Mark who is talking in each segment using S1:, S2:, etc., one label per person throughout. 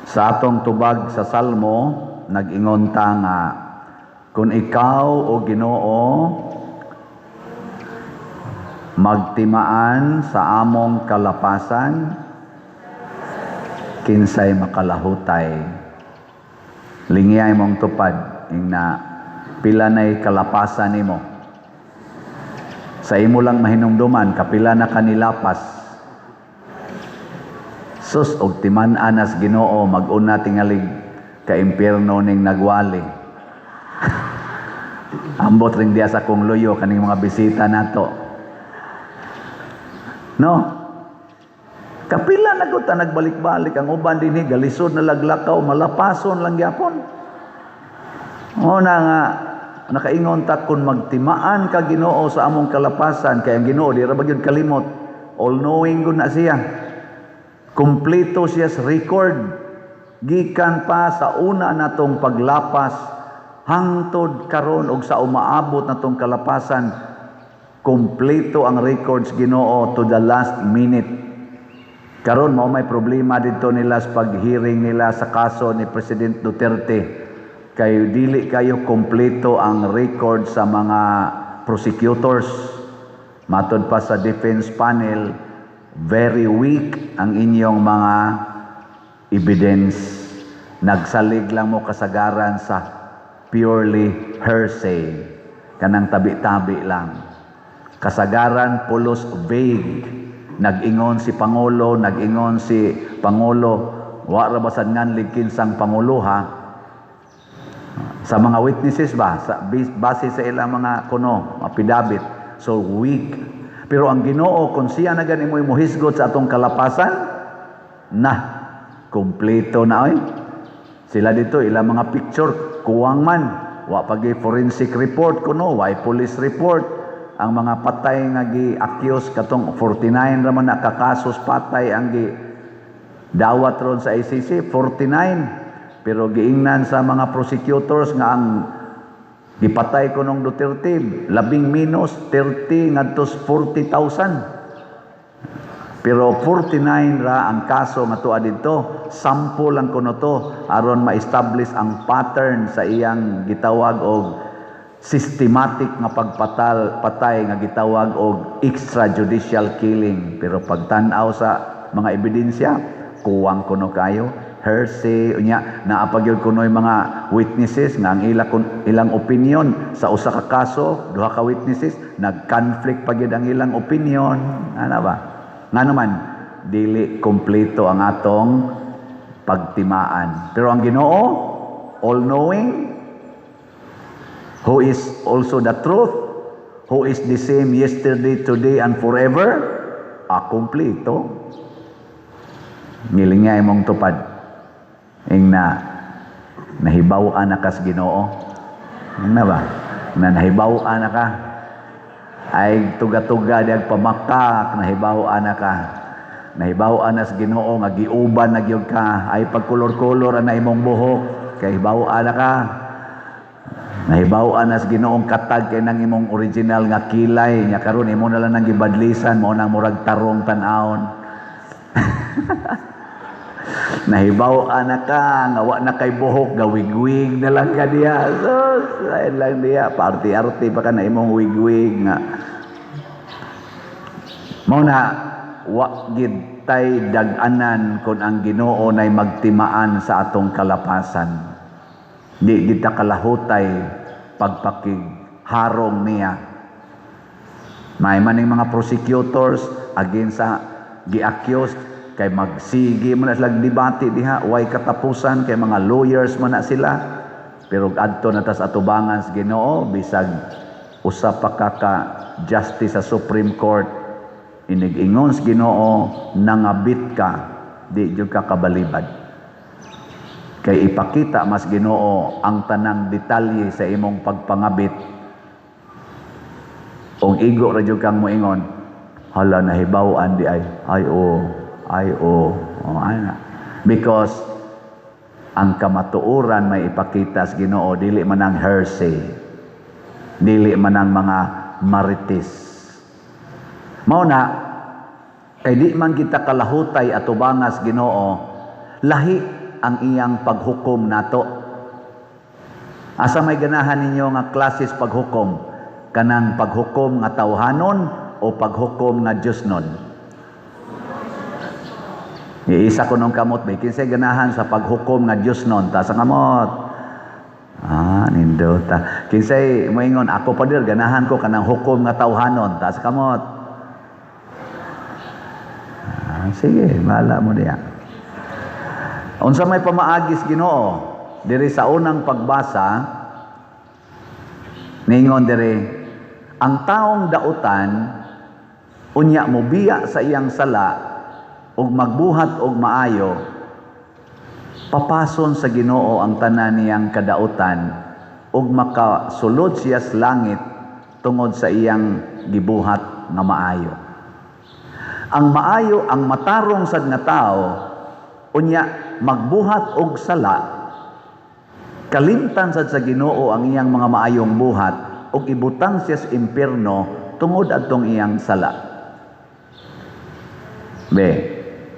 S1: Sa atong tubag sa Salmo, nag-ingon ta nga, kung ikaw o Ginoo magtimaan sa among kalapasan, kinsay makalahutay. Lingiyay mong tupad, na pila na'y kalapasan nimo. Sa imo lang mahinumduman, kapila na kanilapas. Sus, og timan-an as Ginoo, mag-una tingalig ka impyerno ning nagwali. Ambot ring diya sa kong luyo, kaning mga bisita nato. No? Kapila na ko ta nagbalik-balik, ang uban din galisod na laglakaw, malapason lang gyapon. Na nga, nakaingon ta kung magtimaan ka Ginoo sa among kalapasan, kay ang Ginoo di ra ba gyud kalimot, all-knowing gud na siya. Kumpleto siya sa record, gikan pa sa una natong paglapas, hangtod karon og sa umaabot natong kalapasan, kumpleto ang records Ginoo to the last minute. Karon mao may problema dito nila sa pag-hearing nila sa kaso ni President Duterte, kay dili kayo kumpleto ang record sa mga prosecutors. Matod pa sa defense panel, very weak ang inyong mga evidence. Nagsalig lang mo kasagaran sa purely hearsay, kanang tabi-tabi lang. Kasagaran pulos vague. Nag-ingon si Pangulo, wa ra ba sad nganlig kinsang Pangulo ha? Sa mga witnesses ba, base sa ilang mga affidavit. So weak. Pero ang Ginoo, kung siya na gani mo imuhisgot sa atong kalapasan, kumpleto na Sila dito, ilang mga picture, kuwang man. Wa pagi forensic report wa police report. Ang mga patay nga gi-accuse, katong 49 raman na kakasos patay ang dawat ron sa ICC, 49. Pero giingnan sa mga prosecutors nga ang gipatay ko nung Duterte, 30 ngadtos 40,000. Pero 49 ra ang kaso nga tuwa dito. Sample lang kuno to aron ma-establish ang pattern sa iyang gitawag og systematic nga patay nga gitawag og extrajudicial killing. Pero pagtan-aw sa mga ebidensya, kuwang kuno kayo. Hearsay unya naapagyud kunoy mga witnesses nga ang ilang opinion sa usa ka kaso, duha ka witnesses nag-conflict pagyud ang ilang opinion, ana ba? Nga naman dili kompleto ang atong pagtimaan. Pero ang Ginoo, all-knowing, who is also the truth, who is the same yesterday, today, and forever, kompleto. Ngilingay mong tupad. Nahibaw-an na kas Ginoo. Na ba? Nahibaw-an na ka. Ay tuga-tuga di agpamakak, nahibaw-an na ka. Nahibaw-an na sa Ginoo nga giuban na gyud ka. Ay pagkulor-kulor na imong buhok, kay hibaw-an na ka. Nahibaw-an na sa Ginoong katag kay nang imong original nga kilay, nya karon imo na lang nang gibadlisan mo nang murag tarong tan-aon. Nahibaw-an na ka, nga wa na kay buhok, gawig-wig na lang ka diya. Sus, lain lang diya. Party-arty pa ka na imong wig-wig nga. Mao na, wa gid tay dag-anan kung ang Ginoo nay magtimaan sa atong kalapasan. Di kita kalahutay pagpakigharong niya. May maning mga prosecutors against sa gi-accused, kay magsige man na silang debate diha, way katapusan, kay mga lawyers man na sila. Pero adto na tas atubangan sa Ginoo, bisag usa pa ka justice sa Supreme Court, inig-ingon sa Ginoo, nangabit ka, di jud ka kabalibad. Kay ipakita mas Ginoo ang tanang detalye sa imong pagpangabit. Og igo ra jud kang moingon, hala nahibaw-an di ay ana. Because ang kamatuoran may ipakita sa Ginoo, dili man ang hearsay, dili man ang mga marites. Mao na, kay di man kita kalahutay at ubangas Ginoo, lahi ang iyang paghukom nato. Asa may ganahan ninyo nga klases paghukom? Kanang paghukom nga tawhanon o paghukom nga Diosnon? Iisa ko nung kamot, may kinsay ganahan sa paghukom nga Diosnon, ta sa kamot. Nindota. Kinsay moingon, ako pa dir, ganahan ko kanang hukom nga tawhanon, ta sa kamot. Sige, mahala mo diya. Unsa may pamaagis Ginoo diri sa unang pagbasa, ningon diri, ang taong dautan unya mobiya sa iyang sala ug magbuhat og maayo, papason sa Ginoo ang tanan niyang kadautan ug makasulod siya sa langit tungod sa iyang gibuhat nga maayo. Ang maayo, ang matarong sad nga tao unya magbuhat og sala, kalimtan sad sa Ginoo ang iyang mga maayong buhat ug ibutang siya sa impierno tungod adtong iyang sala.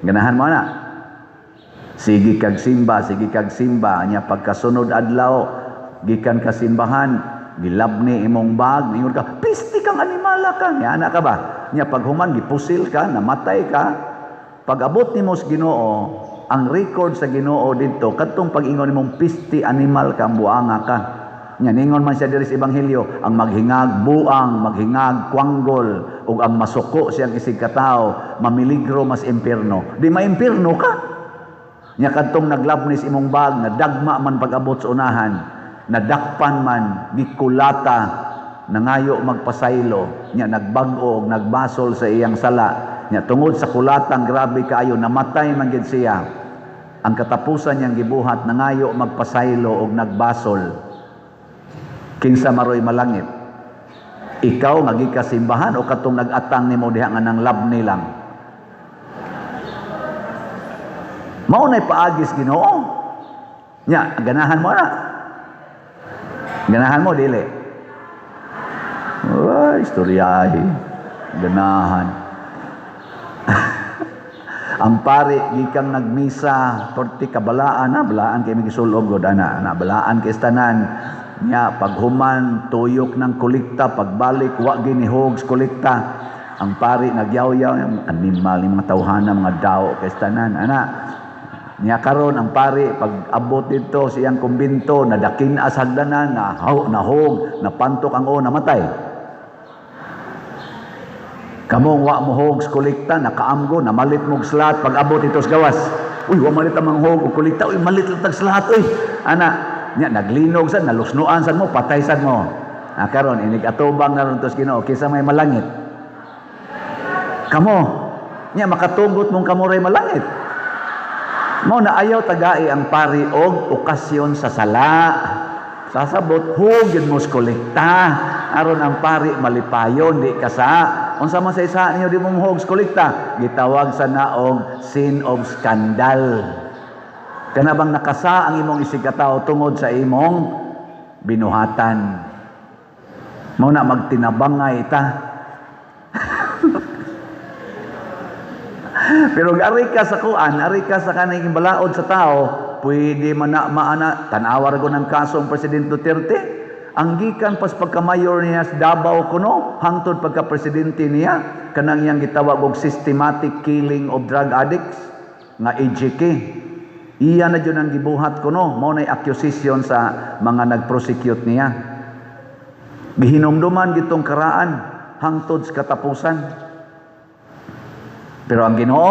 S1: Ganahan mo na. Sige kag simba nya pagkasunod adlaw gikan ka simbahan, gilabni imong bag, ningon ka, pisti kang animala ka. Nya ana ka ba? Nya paghuman gipusil ka, namatay ka. Pag-abot nimo sa Ginoo, ang record sa Ginoo didto kadtong pag-ingon nimong pisti animal ka, buanga ka. Nya ningon man siya diri sa ebanghelyo, ang maghingag buang, maghingag kwanggol, ug ang masuko siyang isig katao, mamiligro mas impierno. Di maimpierno ka. Nya kadtong naglabnis imong bag, nadagma man pag-abot sa unahan, nadakpan man, gikulata, nangayo magpasaylo, nya nagbag-o ug nagbasol sa iyang sala. Nya tungod sa kulatang grabe kaayo, namatay man gid siya. Ang katapusan niyang gibuhat, nangayo magpasaylo ug nagbasol. Kinsa maroy malangit? Ikaw nga gikasimbahan o katong nag-atang nimo diha nga nang labni lang? Mao nay paagis Ginoo. Nya ganahan mo na. Ganahan mo dili. Istoryahe. Ganahan. Ang pari gikang nagmisa torti kabalaan na balaan kay migisulog gud ana balaan kay tanan. Nya paghuman tuyok ng kolekta, pagbalik wa ginihog kolekta. Ang pari nagyaw-yaw yung animal, yung mga tawhana, mga dao kay tanan ana. Nya karon ang pari pag abot dito siyang kumbinto, nadakin as hagdanan, nahog, napantok ang namatay. Kamong wa mo hog kolekta, nakaamgo, namalit mo slat pag abot dito sa gawas. Uy, wa malit ang hog kolekta, uy malit lang tag slat uy. Ana nya naglinog sad, nalusnuan sad mo, patay sad mo. Karon inig atubang na ron tos Ginoo, kisa may malangit. Kamo nya makatugot mong kamo ray malangit. Mao na ayaw tagai ang pari og okasyon sa sala. Sasabot hugid mo kolekta aron ang pari malipayon di kasa. Unsa man sa isa niyo di mo hug kolekta, gitawag sa naong sin of scandal. Kana bang nakasa ang imong isig katao tungod sa imong binuhatan. Mao na magtinabangay ta. Pero ari ka sa kuan, ari ka sa kanang balaod sa tao, pwede man na maana tan-awar ko ng kasong Presidente Duterte. Ang gikan pas pagka-mayor niya sa Davao kuno, hangtod pagka-presidente niya, kanang iyang gitawag og systematic killing of drug addicts nga EJK. Iya na dyan ang gibuhat kuno, mao nay accusation sa mga nag-prosecute niya. Gihinumduman gitong karaan hangtod sa katapusan. Pero ang Ginoo,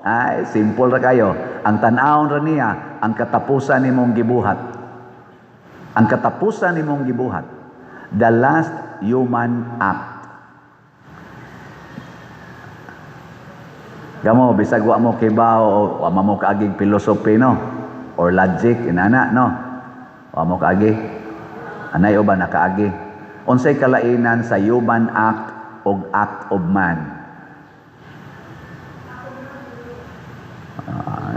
S1: ay simple ra kayo. Ang tan-awon ra niya ang katapusan nimong gibuhat. Ang katapusan nimong gibuhat. The last human act. Gamo bisag wa mo kibaw o wa mo kaagig philosophy no or logic inana no. Wa mo kaagi. Anay uban nakaagi. Unsay kalainan sa human act ug act of man?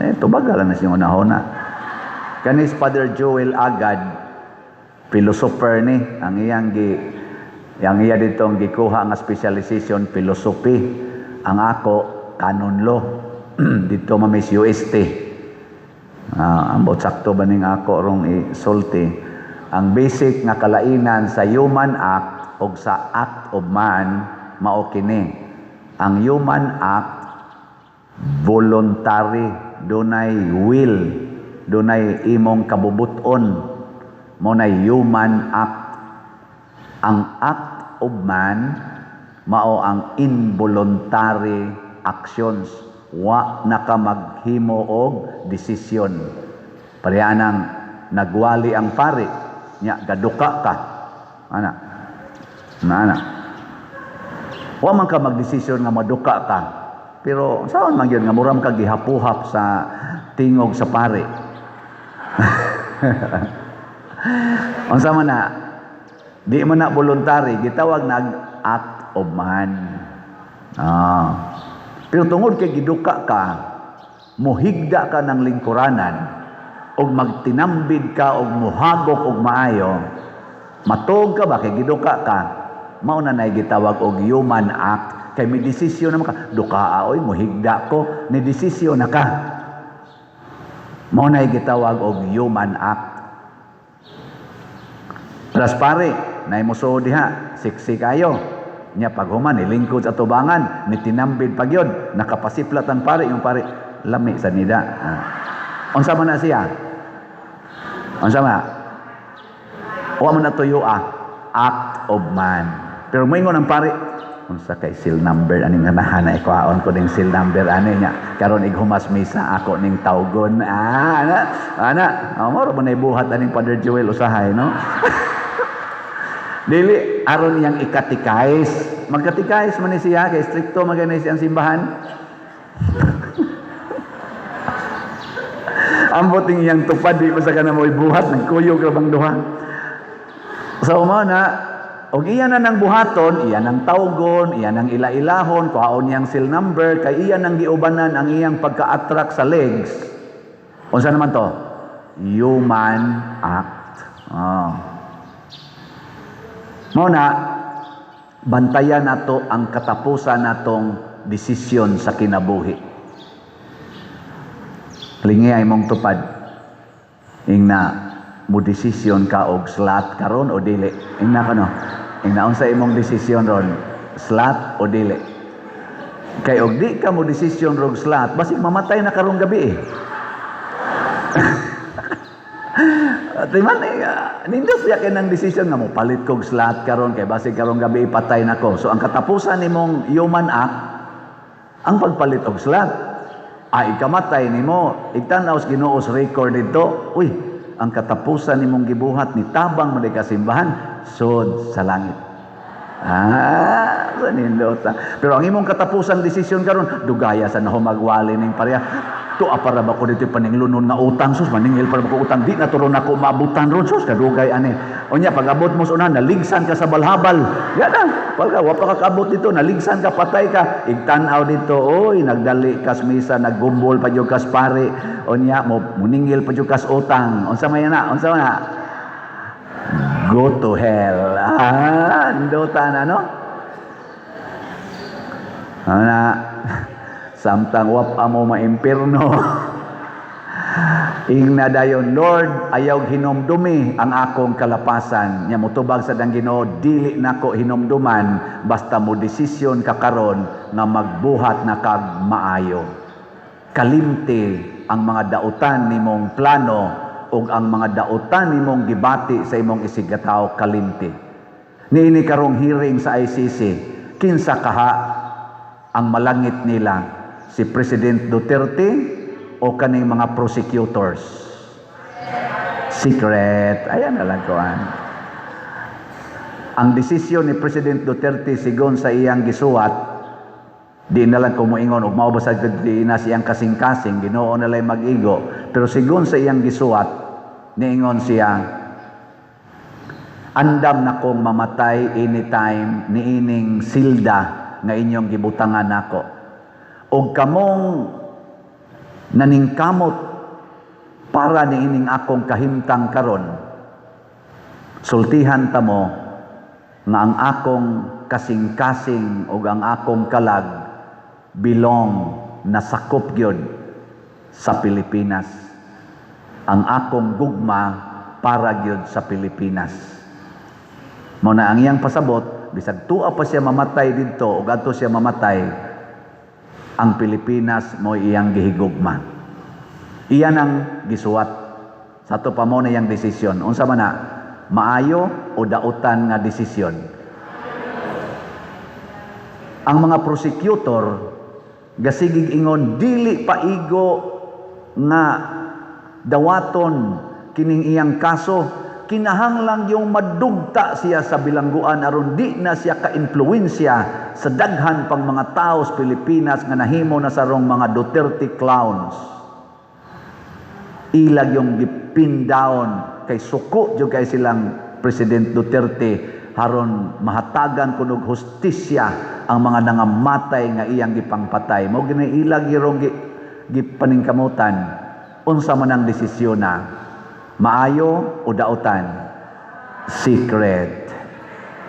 S1: Tubagal na siyang unahon na. Kanis Father Joel Agad, philosopher ni, ang iya dito ang gikuha nga specialization philosophy. Ang ako canon law dito mamis UST. ambot sakto ba ning ako rong isulti. Ang basic nga kalainan sa human act o sa act of man mao kini. Ang human act voluntary, dunay will, dunay imong kabubuton, mo na human act. Ang act of man mao ang involuntary actions, wa na ka maghimo og desisyon. Parehanang nagwali ang pari nya gaduka ka ana wa man ka magdesisyon nga maduka ka, pero saan man yun nga muram ka gihapuhap sa tingog sa pari. Unsa man na di man na voluntary, gitawag nag act of man. Pero tungod kay giduka ka, muhigda ka ng lingkuranan, og magtinambid ka og muhagok og maayo, matog ka ba kay giduka ka, mao na nay gitawag og human act. Kay may desisyon naman ka, dukaa oy muhigda ko, ni desisyon na ka. Mao na gitawag og human act. Plus pare, nay muso diha, siksi kayo. Nya paghuman nilingkod sa tubangan, ni tinambid pagyod, nakapasiplat ang pare, yung pare lami sa nida. Unsa man na siya? Unsa man? Wa man natuyo act of man. Pero moingon ang pare, unsa kay seal number aning ganahan na ikuhaon ko ning seal number ani nya karon ighumas misa ako ning tawgon. Ana amor mo nay buhat aning Father Joel usahay no. Dili aron yang ikatikais. Magkatikais man ni siya kay stricto magani siyang simbahan. Ambot ning yang tupad di pa sa kana moy buhat nagkuyog ra bang duha. So mao na og iyan na nang buhaton, iyan ang tawgon, iyan ang ila-ilahon, kuhaon niyang seal number kay iyan ang giubanan ang iyang pagka-attract sa legs. Unsa naman to? Human act. Mao na bantayan nato ang katapusan natong desisyon sa kinabuhi. Lingi ay mong tupad ingna mo desisyon ka og slot karon o dili. Ingna kano? Ingna unsa imong desisyon ron? Slot o dili? Kay og di ka mo desisyon rog slot, basig mamatay na karong gabi eh. Timan nindot ya kay nang desisyon nga mo palit kog slot karon kay basig karong gabi patay nako. So ang katapusan nimong human act ang pagpalit og slot. Ay ikamatay nimo, igtanaw sa Ginoo record dito. Uy, ang katapusan nimong gibuhat ni tabang mo ka simbahan sud sa langit. Nindot. Pero ang imong katapusan desisyon karon dugaya sa nahumagwali ning pareha. Tuwa para ba ko dito paninglunon nga utang sus maningil para ba ko utang di na turon ako maabutan ron sus kadugay ani. Unya pag abot mo sa una naligsan ka sa balhabal. Yana, pagka wa pa ka kabot dito naligsan ka patay ka igtan-aw dito oy nagdali kas misa naggumbol pa jud kas pare. Unya mo muningil pa jud kas utang. Unsa may na? Unsa man na? Go to hell. Ndotan ano? Ana samtang wap amo maimpirno. Ingna dayon Lord ayaw hinumdumi ang akong kalapasan. Nya motubag sa dang Ginoo dili nako hinumduman basta mo desisyon ka karon nga magbuhat na kag maayo. Kalimti ang mga dautan nimong plano ug ang mga dautan nimong gibati sa imong isigataw kalimti. Niini karong hearing sa ICC kinsa kaha ang malangit nila, si President Duterte o kaning mga prosecutors? Secret. Ayan na lang koan. Ang desisyon ni President Duterte sigon sa iyang gisuwat, di na lang kumuingon og mao ba sa di na siyang kasing-kasing, Ginoo na lang mag-igo, pero sigon sa iyang gisuwat, niingon siya, andam na kong mamatay anytime niining silda nga inyong gibutangan nako. Og kamong naningkamot para niining akong kahimtang karon, sultihan ta mo nga ang akong kasing-kasing ug ang akong kalag belong nasakop gyud sa Pilipinas. ang akong gugma para gyud sa Pilipinas. Mao na ang iyang pasabot, bisag tuwa pa siya mamatay didto o adto siya mamatay, ang Pilipinas mo iyang gihigugma. Iyan ang gisuwat. Sa ato pa mo na iyang desisyon. Unsa man na, maayo o dautan nga desisyon. Ang mga prosecutor gasigig ingon dili paigo nga dawaton kining iyang kaso, kinahanglang yung madugta siya sa bilangguan aron di na siya ka-impluwensya sa daghan pang mga tao sa Pilipinas nga nahimo na sarong mga Duterte clowns. Ilag yung gipin down kay suko jud kay silang President Duterte haron mahatagan kunog hustisya ang mga nangamatay nga iyang gipangpatay. Mao gini ilag irong gipaningkamutan unsa man ang desisyon na maayo o dautan, secret.